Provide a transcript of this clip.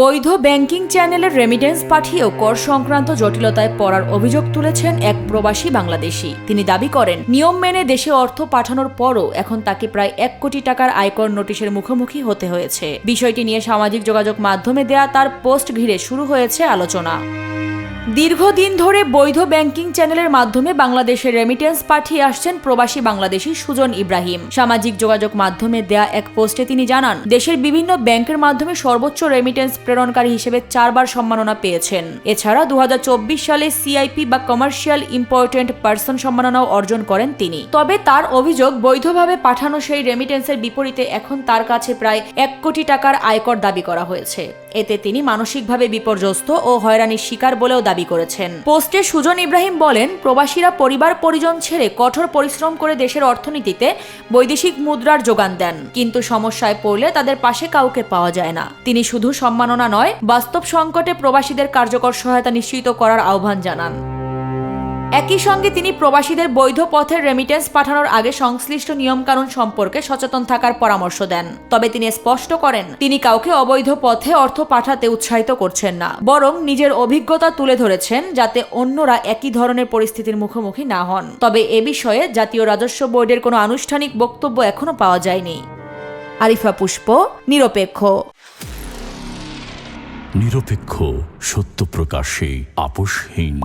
বৈধ ব্যাংকিং চ্যানেলের রেমিটেন্স পাঠিয়েও কর সংক্রান্ত জটিলতায় পড়ার অভিযোগ তুলেছেন এক প্রবাসী বাংলাদেশি। তিনি দাবি করেন, নিয়ম মেনে দেশে অর্থ পাঠানোর পরও এখন তাকে প্রায় 1 কোটি টাকার আয়কর নোটিশের মুখোমুখি হতে হয়েছে। বিষয়টি নিয়ে সামাজিক যোগাযোগ মাধ্যমে দেয়া তার পোস্ট ঘিরে শুরু হয়েছে আলোচনা। দীর্ঘদিন ধরে বৈধ ব্যাংকিং চ্যানেলের মাধ্যমে বাংলাদেশে রেমিটেন্স পাঠিয়ে আসছেন প্রবাসী বাংলাদেশি সুজন ইব্রাহিম। সামাজিক যোগাযোগ মাধ্যমে দেয়া এক পোস্টে তিনি জানান, দেশের বিভিন্ন ব্যাংকের মাধ্যমে সর্বোচ্চ রেমিটেন্স প্রেরণকারী হিসেবে 4 বার সম্মাননা পেয়েছেন। এছাড়া 2024 সালে সিআইপি বা কমার্শিয়াল ইম্পর্টেন্ট পারসন সম্মাননাও অর্জন করেন তিনি। তবে তার অভিযোগ, বৈধভাবে পাঠানো সেই রেমিটেন্সের বিপরীতে এখন তার কাছে প্রায় 1 কোটি টাকার আয়কর দাবি করা হয়েছে। এতে তিনি মানসিকভাবে বিপর্যস্ত ও হয়রানির শিকার বলেও দাবি করেছেন। পোস্টে সুজন ইব্রাহিম বলেন, প্রবাসীরা পরিবার পরিজন ছেড়ে কঠোর পরিশ্রম করে দেশের অর্থনীতিতে বৈদেশিক মুদ্রার যোগান দেন, কিন্তু সমস্যায় পড়লে তাদের পাশে কাউকে পাওয়া যায় না। তিনি শুধু সম্মাননা নয়, বাস্তব সংকটে প্রবাসীদের কার্যকর সহায়তা নিশ্চিত করার আহ্বান জানান। একই সঙ্গে তিনি প্রবাসীদের বৈধ পথের রেমিটেন্স পাঠানোর আগে সংশ্লিষ্ট নিয়মকানুন সম্পর্কে সচেতন থাকার পরামর্শ দেন। তবে তিনি স্পষ্ট করেন, তিনি কাউকে অবৈধ পথে অর্থ পাঠাতে উৎসাহিত করছেন না, বরং নিজের অভিজ্ঞতা তুলে ধরেছেন যাতে অন্যরা একই ধরনের পরিস্থিতির মুখোমুখি না হন। তবে এ বিষয়ে জাতীয় রাজস্ব বোর্ডের কোনো আনুষ্ঠানিক বক্তব্য এখনো পাওয়া যায়নি। আরিফা পুষ্প, নিরপেক্ষ। নিরপেক্ষ, সত্য প্রকাশে আপোষহীন।